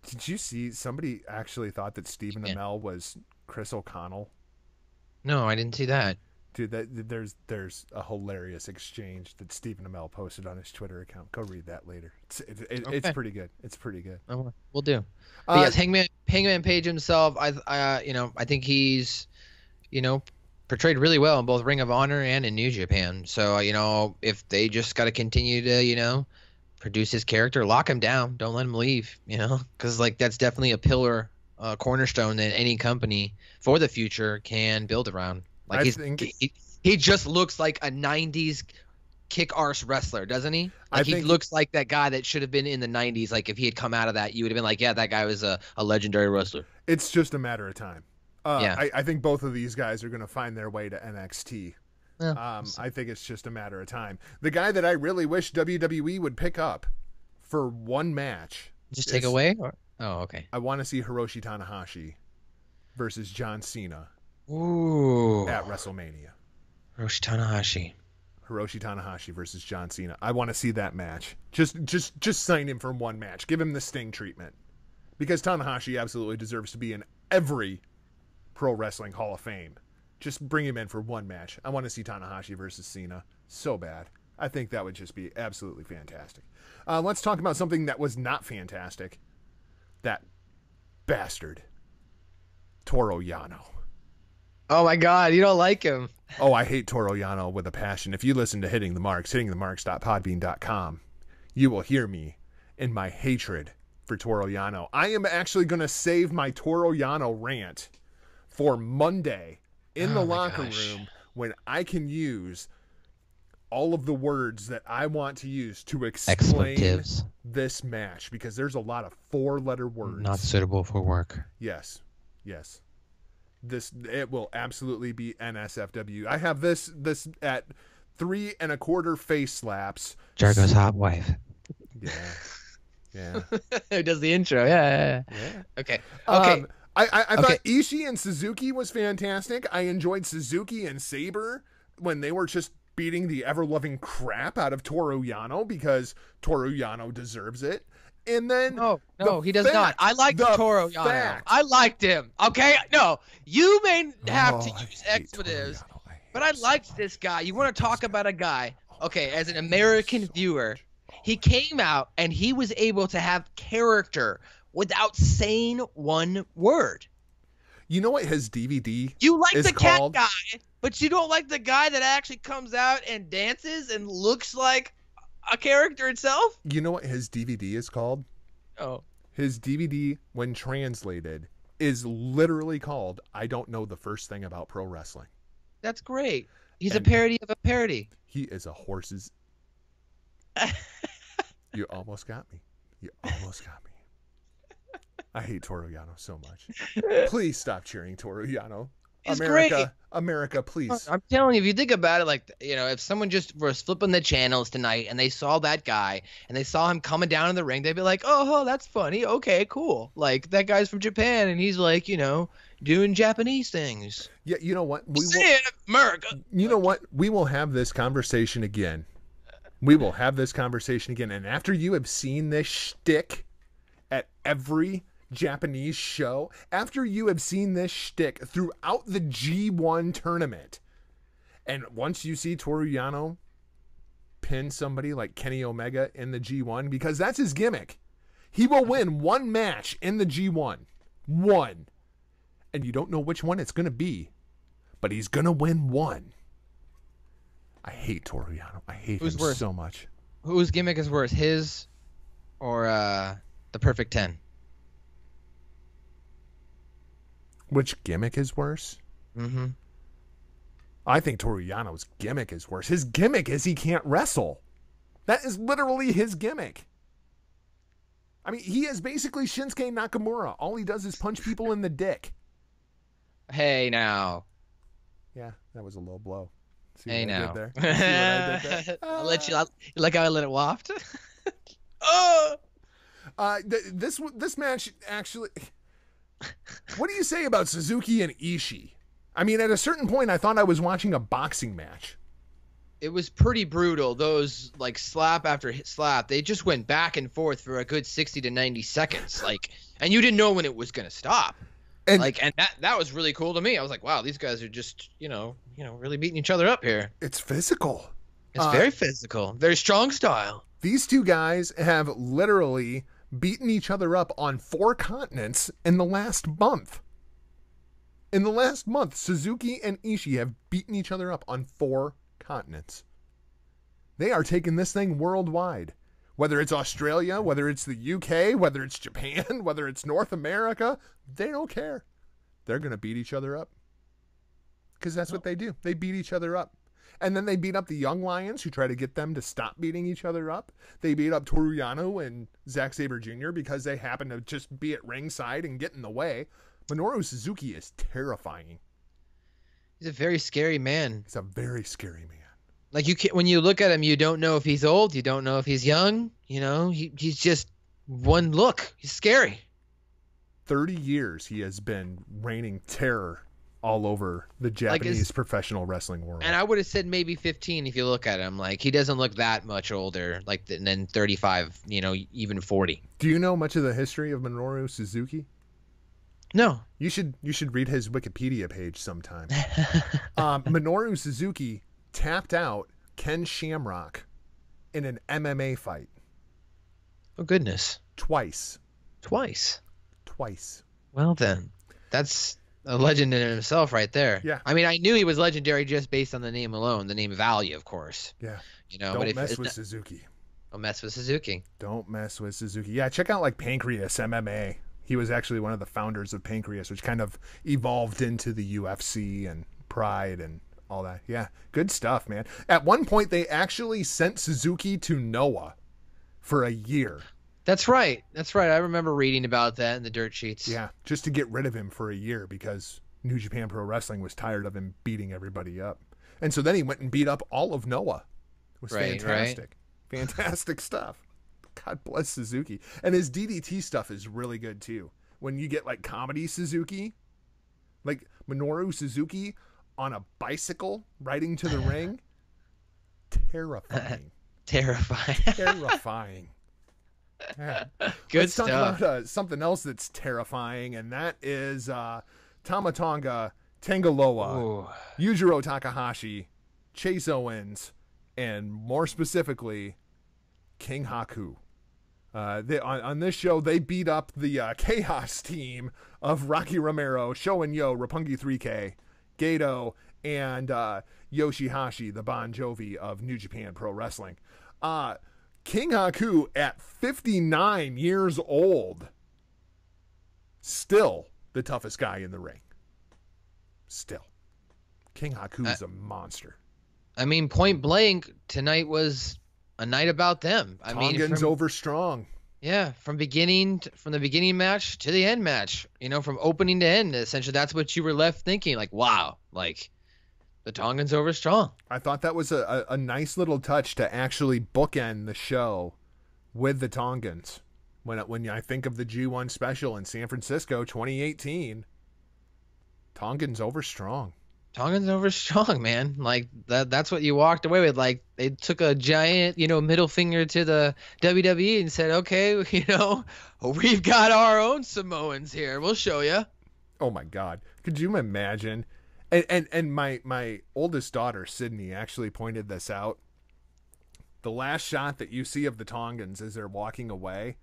Did you see somebody actually thought that Stephen Amell was Chris O'Connell? No, I didn't see that. Dude, there's a hilarious exchange that Stephen Amell posted on his Twitter account. Go read that later. It's pretty good. It's pretty good. We'll do. But yes, Hangman Page himself. I think he's, portrayed really well in both Ring of Honor and in New Japan. So if they just got to continue to produce his character, lock him down, don't let him leave. Because that's definitely a pillar, cornerstone that any company for the future can build around. He just looks like a 90s kick-arse wrestler, doesn't he? He looks like that guy that should have been in the 90s. Like, if he had come out of that, you would have been like, yeah, that guy was a legendary wrestler. It's just a matter of time. I think both of these guys are going to find their way to NXT. I think it's just a matter of time. The guy that I really wish WWE would pick up for one match. Just take away? Oh, okay. I want to see Hiroshi Tanahashi versus John Cena. Ooh. At WrestleMania. Hiroshi Tanahashi versus John Cena. I want to see that match. Just sign him for one match. Give him the Sting treatment. Because Tanahashi absolutely deserves to be in every Pro Wrestling Hall of Fame. Just bring him in for one match. I want to see Tanahashi versus Cena so bad. I think that would just be absolutely fantastic. Let's talk about something that was not fantastic. That bastard. Toru Yano. Oh my God, you don't like him. Oh, I hate Toru Yano with a passion. If you listen to Hitting the Marks, hittingthemarks.podbean.com, you will hear me in my hatred for Toru Yano. I am actually going to save my Toru Yano rant for Monday in the locker room when I can use all of the words that I want to use to explain this match, because there's a lot of 4-letter words. Not suitable for work. Yes. It will absolutely be NSFW. I have this at 3 1/4 face slaps. Jargo's hot wife. Yeah. Who does the intro? Yeah. Okay. I thought Ishii and Suzuki was fantastic. I enjoyed Suzuki and Sabre when they were just beating the ever-loving crap out of Toru Yano, because Toru Yano deserves it. And then no, he does not. I liked Toru Yano. I liked him. Okay, no, you may have to use expletives, but I liked this guy. You want to talk about a guy? Okay, as an American viewer, he came out and he was able to have character without saying one word. You know what his DVD? You like the called? cat guy, but you don't like the guy that actually comes out and dances and looks like a character itself? You know what his DVD is called? Oh. His DVD, when translated, is literally called I Don't Know the First Thing About Pro Wrestling. That's great. He's a parody of a parody. He is a horse's... You almost got me. I hate Toru Yano so much. Please stop cheering Toru Yano. He's great. America, please. I'm telling you, if you think about it, if someone just was flipping the channels tonight and they saw that guy and they saw him coming down in the ring, they'd be like, oh, that's funny. Okay, cool. Like, that guy's from Japan and he's like, doing Japanese things. Yeah, you know what? America. You know what? We will have this conversation again. And after you have seen this shtick at every Japanese show, after you have seen this shtick throughout the G1 tournament, and once you see Toru Yano pin somebody like Kenny Omega in the G1, because that's his gimmick, he will win one match in the G1. One. And you don't know which one it's going to be, but he's going to win one. I hate Toru Yano. I hate him so much. Whose gimmick is worse, his or the Perfect 10? Which gimmick is worse? Mm-hmm. I think Toru Yano's gimmick is worse. His gimmick is he can't wrestle. That is literally his gimmick. I mean, he is basically Shinsuke Nakamura. All he does is punch people in the dick. Hey now. Yeah, that was a low blow. See Hey what I did now. there? See what I did there? I'll let you like how I let it waft. Oh. This match actually. What do you say about Suzuki and Ishii? I mean, at a certain point, I thought I was watching a boxing match. It was pretty brutal. Those like slap after slap, they just went back and forth for a good 60 to 90 seconds. Like, and you didn't know when it was gonna stop. And that was really cool to me. I was like, wow, these guys are just really beating each other up here. It's physical. It's very physical, very strong style. These two guys have literally beaten each other up on 4 continents in the last month. In the last month, Suzuki and Ishii have beaten each other up on 4 continents. They are taking this thing worldwide. Whether it's Australia, whether it's the UK, whether it's Japan, whether it's North America, they don't care. They're going to beat each other up. Because that's what they do. They beat each other up. And then they beat up the Young Lions, who try to get them to stop beating each other up. They beat up Toru Yano and Zack Sabre Jr. because they happen to just be at ringside and get in the way. Minoru Suzuki is terrifying. He's a very scary man. He's a very scary man. Like when you look at him, you don't know if he's old, you don't know if he's young. He's just one look. He's scary. 30 years he has been reigning terror all over the Japanese professional wrestling world. And I would have said maybe 15 if you look at him. Like, he doesn't look that much older, than 35, even 40. Do you know much of the history of Minoru Suzuki? No. You should read his Wikipedia page sometime. Minoru Suzuki tapped out Ken Shamrock in an MMA fight. Oh, goodness. Twice. Well, then. That's a legend in himself right there. Yeah. I mean, I knew he was legendary just based on the name alone, the name value, of course. Yeah. Don't mess with Suzuki. Don't mess with Suzuki. Don't mess with Suzuki. Yeah, check out Pancreas MMA. He was actually one of the founders of Pancreas, which kind of evolved into the UFC and Pride and all that. Yeah, good stuff, man. At one point, they actually sent Suzuki to Noah for a year. That's right. I remember reading about that in the dirt sheets. Yeah, just to get rid of him for a year because New Japan Pro Wrestling was tired of him beating everybody up. And so then he went and beat up all of Noah. It was fantastic. Right. Fantastic stuff. God bless Suzuki. And his DDT stuff is really good too. When you get comedy Suzuki, like Minoru Suzuki on a bicycle riding to the ring, terrifying. Terrifying. Yeah. Good Let's stuff. talk about something else that's terrifying, and that is Tama Tonga, Tangaloa, Yujiro Takahashi, Chase Owens, and more specifically, King Haku. On this show, they beat up the Chaos team of Rocky Romero, Sho and Yo, Roppongi 3K, Godo, and Yoshihashi, the Bon Jovi of New Japan Pro Wrestling. King Haku, at 59 years old, still the toughest guy in the ring. Still. King Haku is a monster. I mean, point blank, tonight was a night about them. Tongans over strong. Yeah, from the beginning match to the end match, from opening to end, essentially that's what you were left thinking, wow, the Tongans over strong. I thought that was a nice little touch to actually bookend the show with the Tongans. When I think of the G1 special in San Francisco 2018, Tongans over strong. Tongans over strong, man. That's what you walked away with. They took a giant, middle finger to the WWE and said, okay, we've got our own Samoans here. We'll show you. Oh my God. Could you imagine? And my oldest daughter, Sydney, actually pointed this out. The last shot that you see of the Tongans as they're walking away,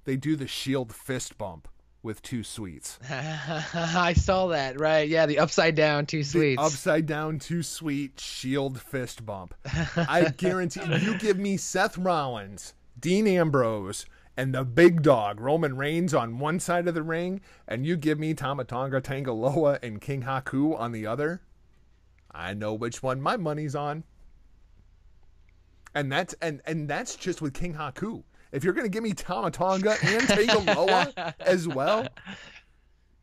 they do the shield fist bump with 2 sweets. I saw that, right? Yeah, the upside down 2 sweets. The upside down 2 sweet shield fist bump. I guarantee you give me Seth Rollins, Dean Ambrose, and the big dog Roman Reigns on one side of the ring, and you give me Tama Tonga, Tangaloa, and King Haku on the other, I know which one my money's on. And that's just with King Haku. If you're gonna give me Tama Tonga and Tangaloa as well,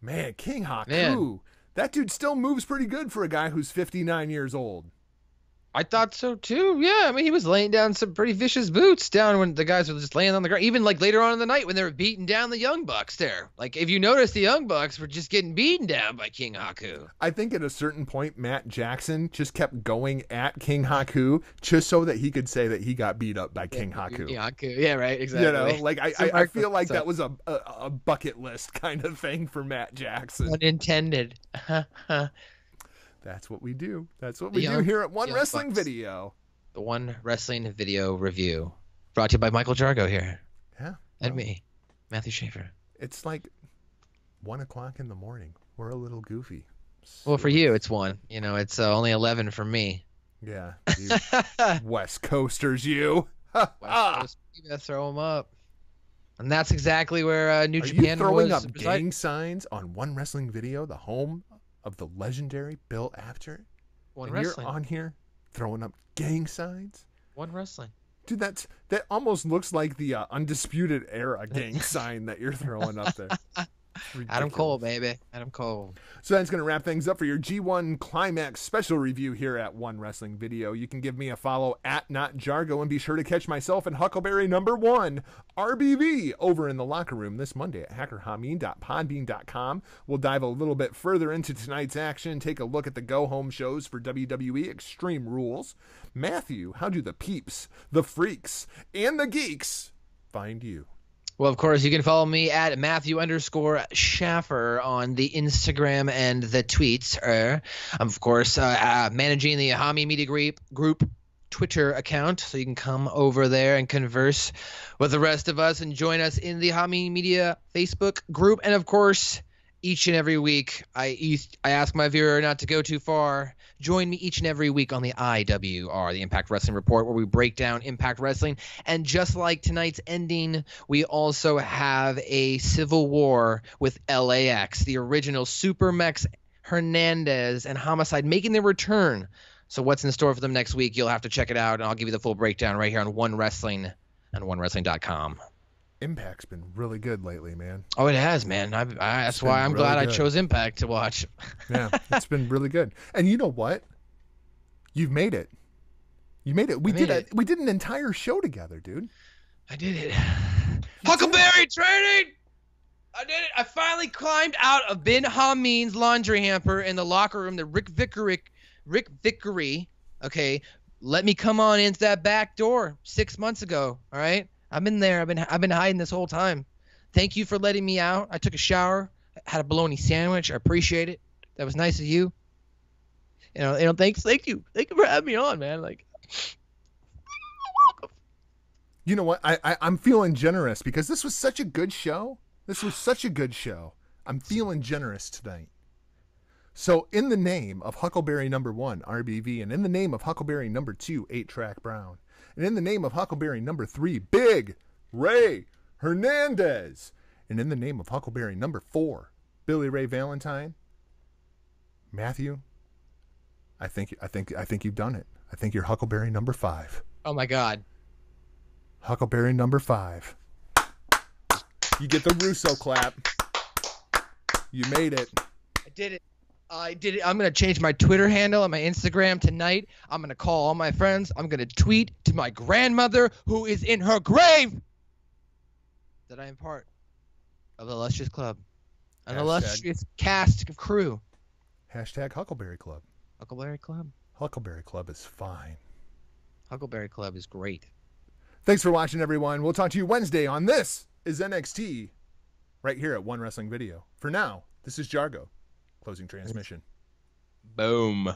man, King Haku, That dude still moves pretty good for a guy who's 59 years old. I thought so too. Yeah, I mean, he was laying down some pretty vicious boots down when the guys were just laying on the ground. Even like later on in the night when they were beating down the Young Bucks there. Like if you notice, the Young Bucks were just getting beaten down by King Haku. I think at a certain point, Matt Jackson just kept going at King Haku just so that he could say that he got beat up by King Haku. Yeah, right, exactly. You know, like I feel like that was a bucket list kind of thing for Matt Jackson. Unintended. That's what we do. That's what we do here at One Wrestling Video. The One Wrestling Video Review. Brought to you by Michael Jargo here. Yeah. And me, Mathew Shaffer. It's like 1 o'clock in the morning. We're a little goofy. Well, for you, it's 1. You know, it's only 11 for me. Yeah. You West Coasters, you. West Coast, you gotta throw them up. And that's exactly where New Japan was. Are you throwing up gang signs on One Wrestling Video, the home of the legendary Bill Apter? One Wrestling. You're on here throwing up gang signs? One Wrestling. Dude, that almost looks like the Undisputed Era gang sign that you're throwing up there. Adam Cole, baby. Adam Cole. So that's going to wrap things up for your G1 Climax special review here at One Wrestling Video. You can give me a follow at NotJargo and be sure to catch myself and Huckleberry #1 RBV over in the locker room this Monday at hackerhameen.podbean.com. We'll dive a little bit further into tonight's action, take a look at the go-home shows for WWE Extreme Rules. Mathew, how do the peeps, the freaks, and the geeks find you? Well, of course, you can follow me at Mathew_Shaffer on the Instagram and the tweets. I'm, of course, managing the Hami Media Group Twitter account, so you can come over there and converse with the rest of us and join us in the Hami Media Facebook group. And, of course, each and every week, I ask my viewer not to go too far. Join me each and every week on the IWR, the Impact Wrestling Report, where we break down Impact Wrestling. And just like tonight's ending, we also have a civil war with LAX, the original Super Mex Hernandez and Homicide making their return. So what's in store for them next week? You'll have to check it out, and I'll give you the full breakdown right here on One Wrestling and OneWrestling.com. Impact's been really good lately, man. Oh, it has, man. That's why I'm glad I chose Impact to watch. Yeah, it's been really good. And you know what? You've made it. You made it. We did an entire show together, dude. I did it. Huckleberry training! I did it. I finally climbed out of Ben Hameen's laundry hamper in the locker room that Rick Vickery, okay, let me come on into that back door 6 months ago, all right? I've been there. I've been hiding this whole time. Thank you for letting me out. I took a shower, had a bologna sandwich. I appreciate it. That was nice of you. You know, thank you for having me on, man. Like, you know what? I'm feeling generous because this was such a good show. I'm feeling generous tonight. So in the name of Huckleberry #1 RBV, and in the name of Huckleberry #2 8-Track Brown, and in the name of Huckleberry #3 Big Ray Hernandez, and in the name of Huckleberry #4 Billy Ray Valentine, Mathew, I think you've done it. I think you're Huckleberry #5. Oh my God. Huckleberry #5. You get the Russo clap. You made it. I did it. I'm going to change my Twitter handle and my Instagram tonight. I'm going to call all my friends. I'm going to tweet to my grandmother who is in her grave that I am part of the illustrious club. An illustrious cast of crew. Hashtag Huckleberry Club. Huckleberry Club. Huckleberry Club is fine. Huckleberry Club is great. Thanks for watching, everyone. We'll talk to you Wednesday on This is NXT right here at One Wrestling Video. For now, this is Jargo. Closing transmission. Boom.